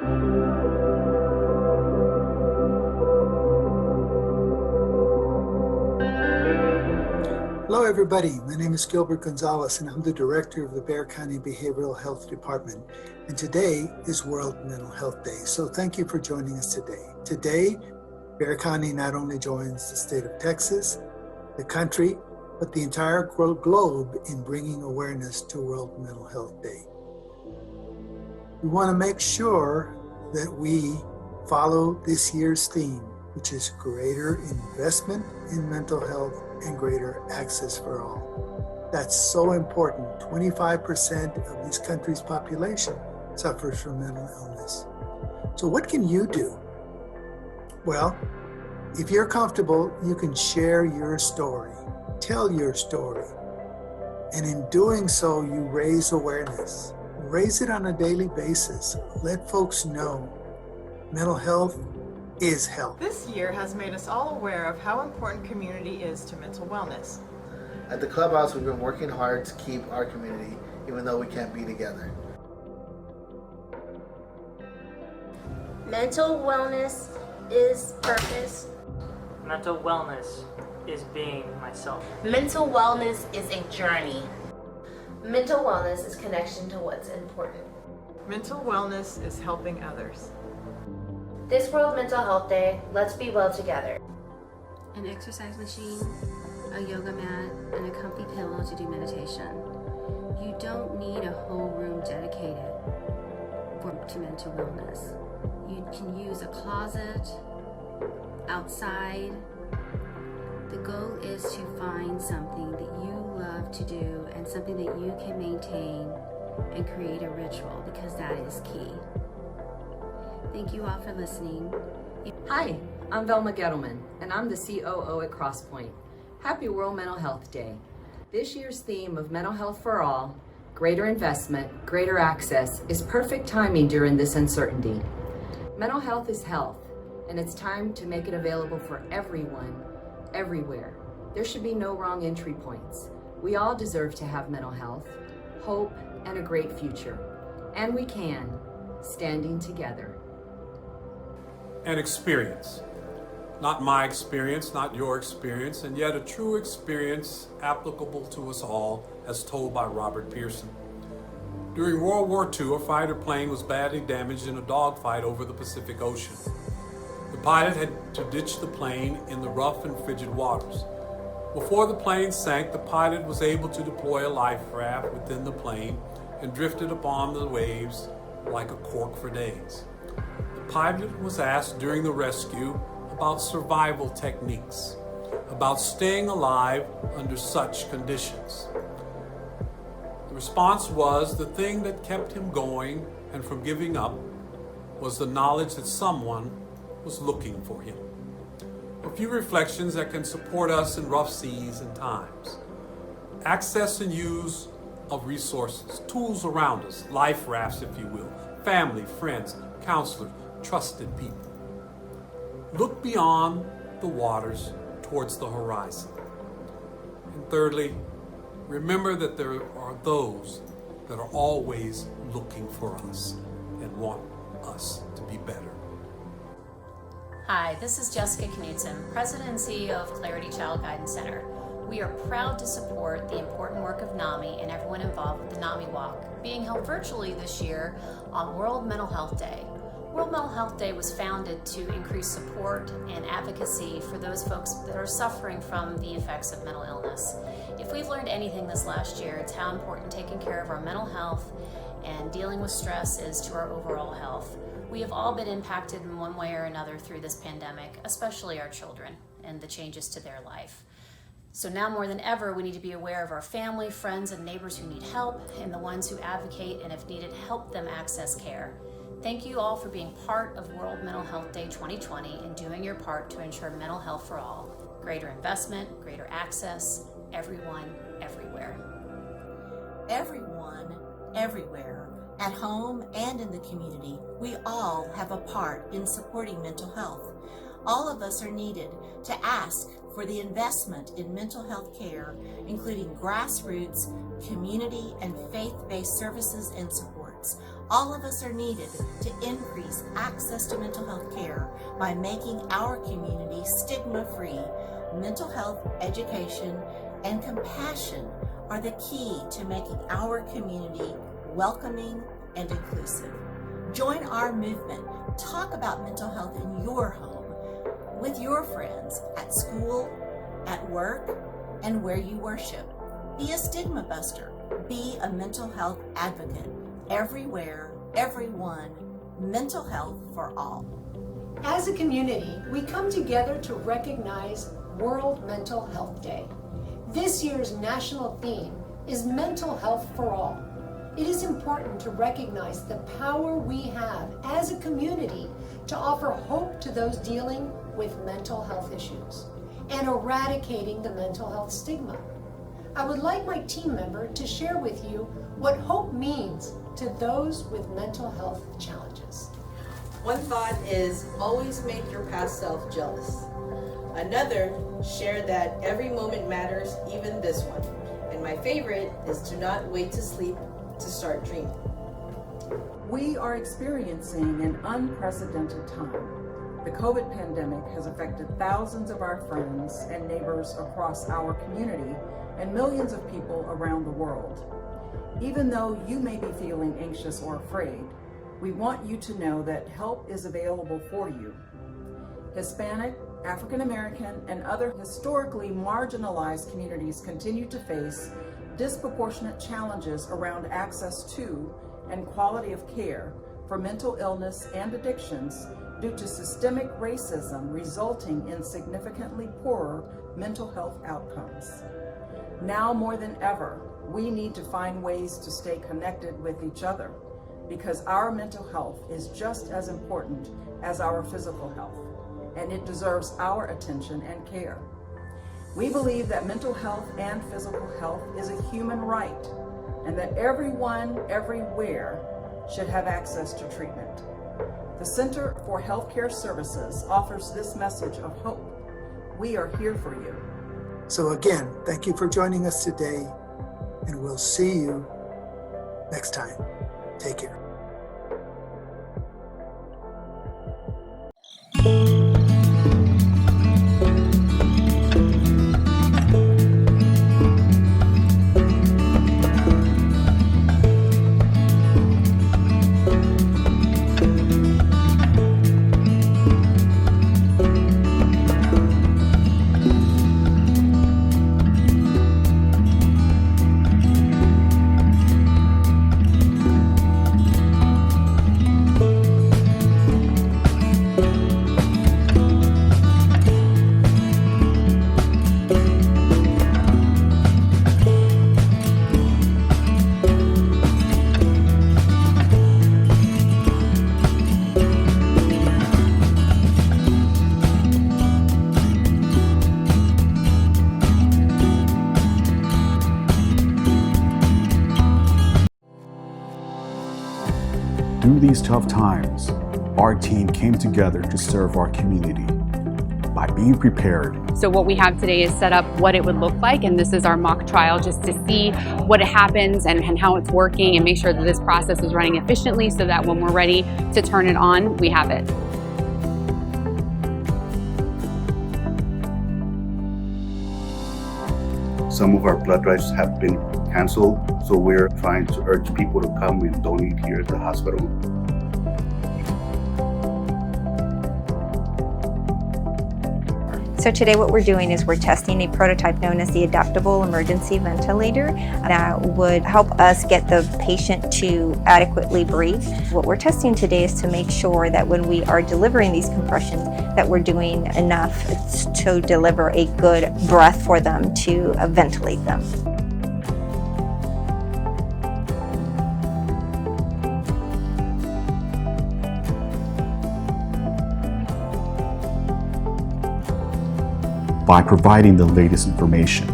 Hello everybody, my name is Gilbert Gonzalez and I'm the Director of the Bexar County Behavioral Health Department. And today is World Mental Health Day, so thank you for joining us today. Today, Bexar County not only joins the state of Texas, the country, but the entire globe in bringing awareness to World Mental Health Day. We want to make sure that we follow this year's theme, which is greater investment in mental health and greater access for all. That's so important. 25% of this country's population suffers from mental illness. So what can you do? Well, if you're comfortable, you can share your story, tell your story. And in doing so, you raise awareness. Raise it on a daily basis. Let folks know mental health is health. This year has made us all aware of how important community is to mental wellness. At the clubhouse, we've been working hard to keep our community, even though we can't be together. Mental wellness is purpose. Mental wellness is being myself. Mental wellness is a journey. Mental wellness is connection to what's important. Mental wellness is helping others. This World Mental Health Day, let's be well together. An exercise machine, a yoga mat, and a comfy pillow to do meditation. You don't need a whole room dedicated to mental wellness. You can use a closet, outside. The goal is to find something that you love to do and something that you can maintain and create a ritual, because that is key. Thank you all for listening. Hi, I'm Velma Gettleman, and I'm the COO at Crosspoint. Happy World Mental Health Day. This year's theme of Mental Health for All, greater investment, greater access, is perfect timing during this uncertainty. Mental health is health, and it's time to make it available for everyone, everywhere. There should be no wrong entry points. We all deserve to have mental health, hope, and a great future. And we can, standing together. An experience. Not my experience, not your experience, and yet a true experience applicable to us all, as told by Robert Pearson. During World War II, a fighter plane was badly damaged in a dogfight over the Pacific Ocean. The pilot had to ditch the plane in the rough and frigid waters. Before the plane sank, the pilot was able to deploy a life raft within the plane and drifted upon the waves like a cork for days. The pilot was asked during the rescue about survival techniques, about staying alive under such conditions. The response was the thing that kept him going and from giving up was the knowledge that someone was looking for him. A few reflections that can support us in rough seas and times. Access and use of resources, tools around us, life rafts, if you will, family, friends, counselors, trusted people. Look beyond the waters towards the horizon. And thirdly, remember that there are those that are always looking for us and want us to be better. Hi, this is Jessica Knudsen, President and CEO of Clarity Child Guidance Center. We are proud to support the important work of NAMI and everyone involved with the NAMI Walk, being held virtually this year on World Mental Health Day. World Mental Health Day was founded to increase support and advocacy for those folks that are suffering from the effects of mental illness. If we've learned anything this last year, it's how important taking care of our mental health and dealing with stress is to our overall health. We have all been impacted in one way or another through this pandemic, especially our children and the changes to their life. So now more than ever, we need to be aware of our family, friends, and neighbors who need help, and the ones who advocate and, if needed, help them access care. Thank you all for being part of World Mental Health Day 2020 and doing your part to ensure mental health for all. Greater investment, greater access, everyone, everywhere. Everyone, everywhere, at home and in the community, we all have a part in supporting mental health. All of us are needed to ask for the investment in mental health care, including grassroots, community, and faith-based services and supports. All of us are needed to increase access to mental health care by making our community stigma-free. Mental health education and compassion are the key to making our community welcoming and inclusive. Join our movement. Talk about mental health in your home, with your friends, at school, at work, and where you worship. Be a stigma buster. Be a mental health advocate. Everywhere, everyone, mental health for all. As a community, we come together to recognize World Mental Health Day. This year's national theme is Mental Health for All. It is important to recognize the power we have as a community to offer hope to those dealing with mental health issues and eradicating the mental health stigma. I would like my team member to share with you what hope means to those with mental health challenges. One thought is always make your past self jealous. Another, share that every moment matters, even this one. And my favorite is to not wait to sleep to start dreaming. We are experiencing an unprecedented time. The COVID pandemic has affected thousands of our friends and neighbors across our community and millions of people around the world. Even though you may be feeling anxious or afraid, we want you to know that help is available for you. Hispanic, African American, and other historically marginalized communities continue to face disproportionate challenges around access to and quality of care for mental illness and addictions due to systemic racism resulting in significantly poorer mental health outcomes. Now more than ever, we need to find ways to stay connected with each other because our mental health is just as important as our physical health, and it deserves our attention and care. We believe that mental health and physical health is a human right, and that everyone, everywhere, should have access to treatment. The Center for Healthcare Services offers this message of hope. We are here for you. So again, thank you for joining us today, and we'll see you next time. Take care. Through these tough times, our team came together to serve our community by being prepared. So what we have today is set up what it would look like, and this is our mock trial just to see what happens and how it's working and make sure that this process is running efficiently so that when we're ready to turn it on, we have it. Some of our blood drives have been canceled, so we're trying to urge people to come and donate here at the hospital. So today what we're doing is we're testing a prototype known as the adaptable emergency ventilator that would help us get the patient to adequately breathe. What we're testing today is to make sure that when we are delivering these compressions that we're doing enough to deliver a good breath for them to ventilate them. By providing the latest information.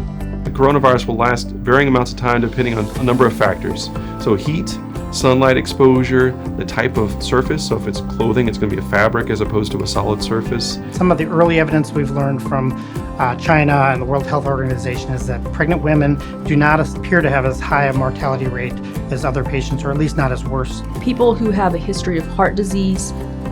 The coronavirus will last varying amounts of time depending on a number of factors. So heat, sunlight exposure, the type of surface. So if it's clothing, it's going to be a fabric as opposed to a solid surface. Some of the early evidence we've learned from China and the World Health Organization is that pregnant women do not appear to have as high a mortality rate as other patients, or at least not as worse. People who have a history of heart disease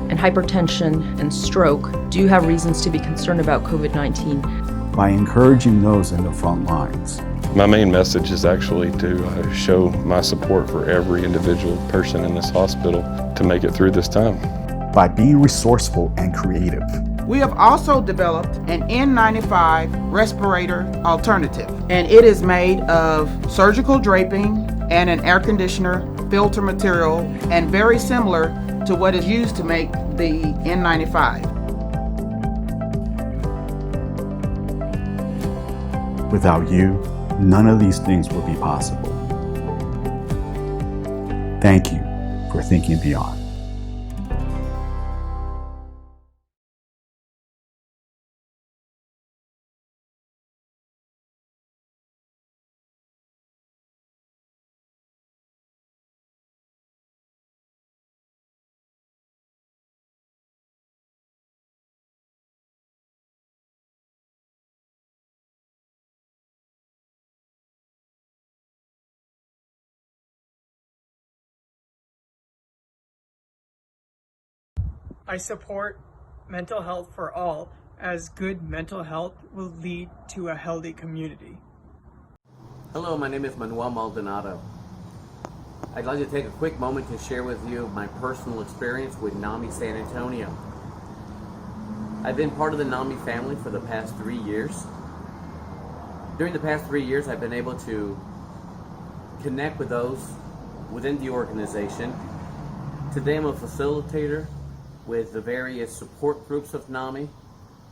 and hypertension and stroke do have reasons to be concerned about COVID-19. By encouraging those in the front lines. My main message is actually to show my support for every individual person in this hospital to make it through this time. By being resourceful and creative. We have also developed an N95 respirator alternative, and it is made of surgical draping and an air conditioner filter material, and very similar to what is used to make the N95. Without you, none of these things would be possible. Thank you for thinking beyond. I support mental health for all, as good mental health will lead to a healthy community. Hello, my name is Manuel Maldonado. I'd like to take a quick moment to share with you my personal experience with NAMI San Antonio. I've been part of the NAMI family for the past 3 years. During the past 3 years, I've been able to connect with those within the organization. Today, I'm a facilitator with the various support groups of NAMI.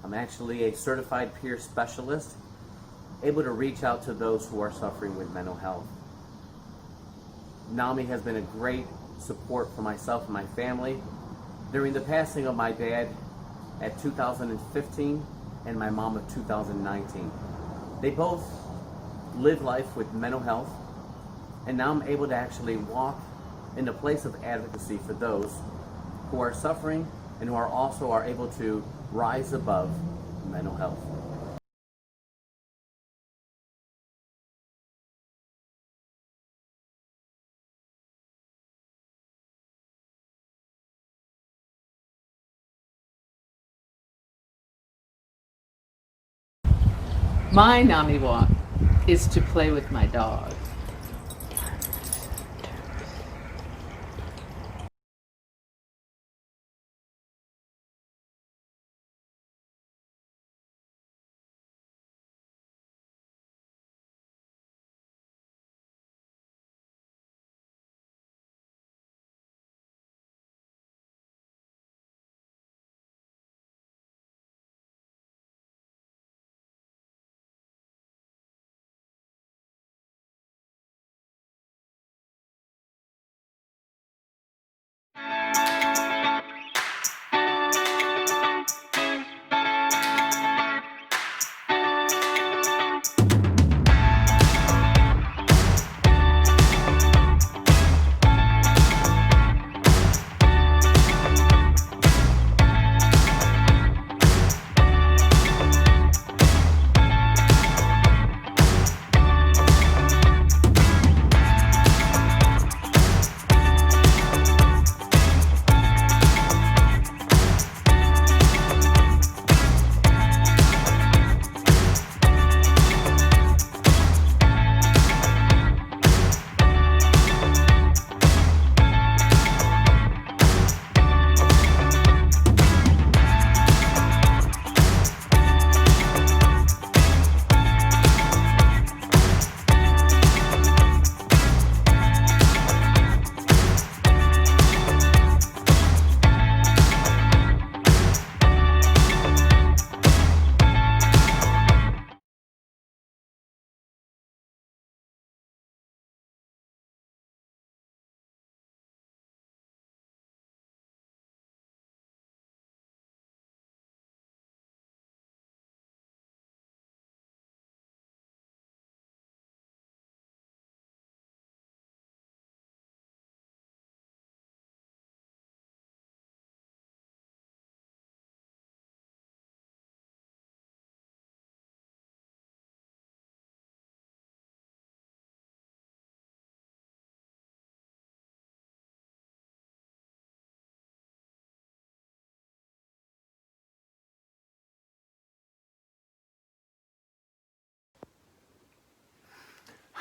I'm actually a certified peer specialist, able to reach out to those who are suffering with mental health. NAMI has been a great support for myself and my family during the passing of my dad at 2015 and my mom of 2019. They both live life with mental health, and now I'm able to actually walk in the place of advocacy for those who are suffering and who are also able to rise above mental health. My NAMI walk is to play with my dog.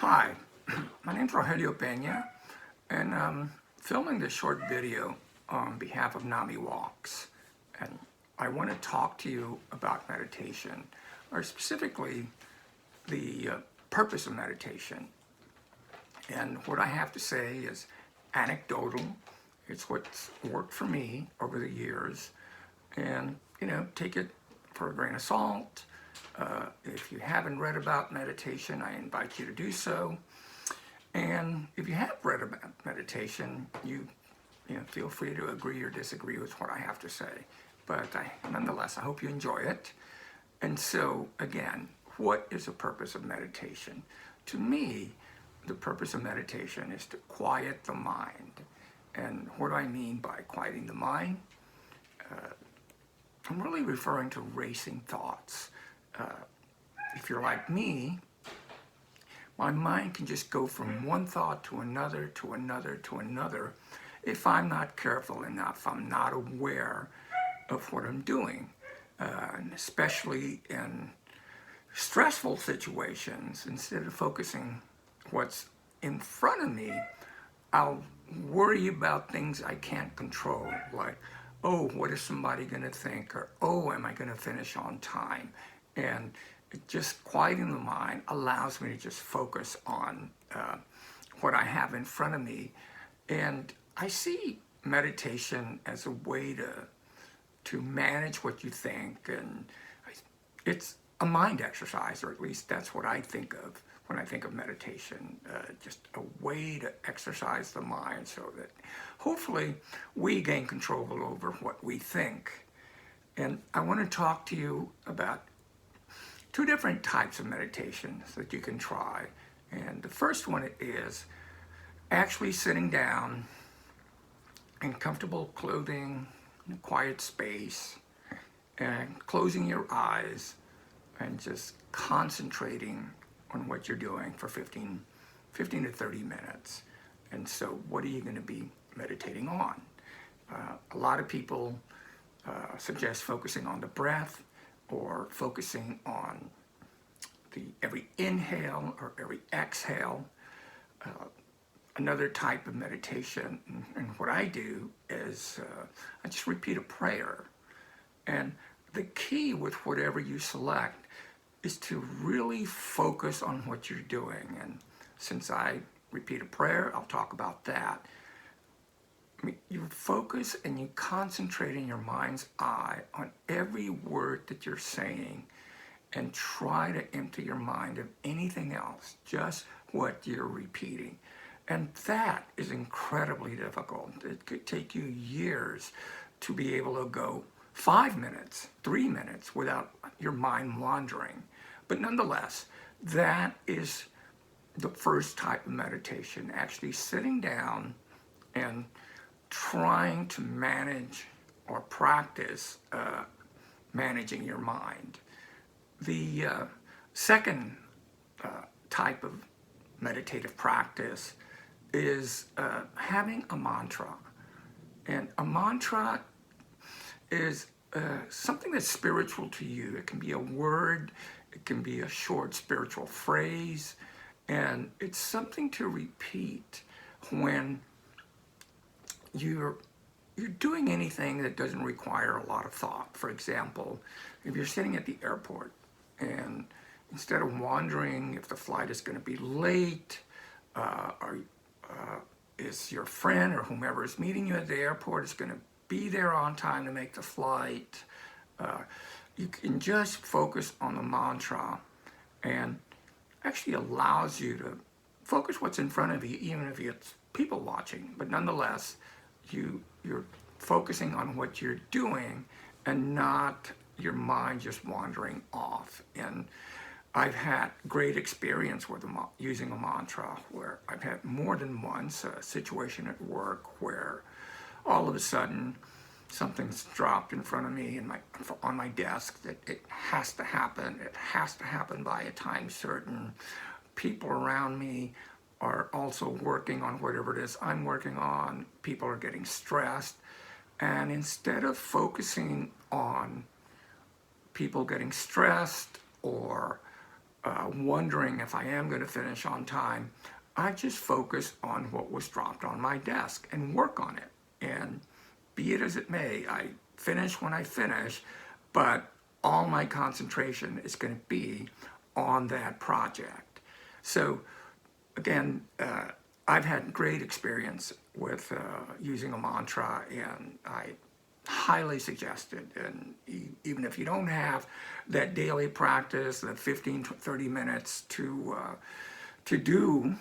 Hi, my name's Rogelio Peña, and I'm filming this short video on behalf of NAMIWalks. And I want to talk to you about meditation, or specifically the purpose of meditation. And what I have to say is anecdotal. It's what's worked for me over the years. And, take it for a grain of salt. If you haven't read about meditation, I invite you to do so. And if you have read about meditation, you feel free to agree or disagree with what I have to say. But nonetheless, I hope you enjoy it. And so, again, what is the purpose of meditation? To me, the purpose of meditation is to quiet the mind. And what do I mean by quieting the mind? I'm really referring to racing thoughts. If you're like me, my mind can just go from one thought to another, to another, to another. If I'm not careful enough, I'm not aware of what I'm doing, and especially in stressful situations. Instead of focusing what's in front of me, I'll worry about things I can't control, like, oh, what is somebody going to think? Or, oh, am I going to finish on time? And just quieting the mind allows me to just focus on what I have in front of me. And I see meditation as a way to manage what you think. And it's a mind exercise, or at least that's what I think of when I think of meditation, just a way to exercise the mind so that hopefully we gain control over what we think. And I want to talk to you about two different types of meditations that you can try. And the first one is actually sitting down in comfortable clothing, in a quiet space, and closing your eyes and just concentrating on what you're doing for 15 to 30 minutes. And so what are you going to be meditating on? A lot of people suggest focusing on the breath, or focusing on every inhale or every exhale. Another type of meditation, and what I do is I just repeat a prayer. And the key with whatever you select is to really focus on what you're doing. And since I repeat a prayer, I'll talk about that. I mean, you focus and you concentrate in your mind's eye on every word that you're saying, and try to empty your mind of anything else, just what you're repeating. And that is incredibly difficult. It could take you years to be able to go 5 minutes, 3 minutes without your mind wandering. But nonetheless, that is the first type of meditation, actually sitting down and trying to manage or practice managing your mind. The second type of meditative practice is having a mantra. And a mantra is something that's spiritual to you. It can be a word, it can be a short spiritual phrase, and it's something to repeat when you're doing anything that doesn't require a lot of thought. For example, if you're sitting at the airport and instead of wondering if the flight is going to be late, or is your friend or whomever is meeting you at the airport is going to be there on time to make the flight, you can just focus on the mantra, and actually allows you to focus what's in front of you, even if it's people watching. But nonetheless, you're focusing on what you're doing and not your mind just wandering off. And I've had great experience with using a mantra, where I've had more than once a situation at work where all of a sudden something's dropped in front of me and on my desk that it has to happen. It has to happen by a time certain. People around me are also working on whatever it is I'm working on. People are getting stressed. And instead of focusing on people getting stressed or wondering if I am going to finish on time, I just focus on what was dropped on my desk and work on it. And be it as it may, I finish when I finish, but all my concentration is going to be on that project. So again, I've had great experience with using a mantra, and I highly suggest it. And even if you don't have that daily practice, the 15 to 30 minutes to do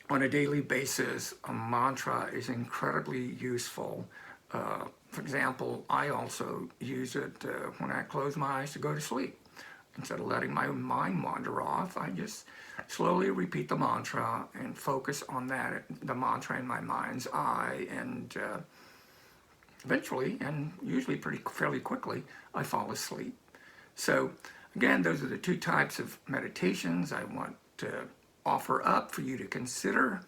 on a daily basis, a mantra is incredibly useful. For example, I also use it when I close my eyes to go to sleep. Instead of letting my mind wander off, I just slowly repeat the mantra and focus on that, the mantra in my mind's eye, and eventually, and usually fairly quickly, I fall asleep. So again, those are the two types of meditations I want to offer up for you to consider.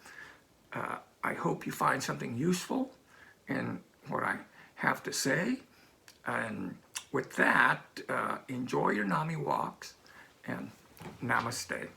I hope you find something useful in what I have to say. And with that, enjoy your NAMI walks, and namaste.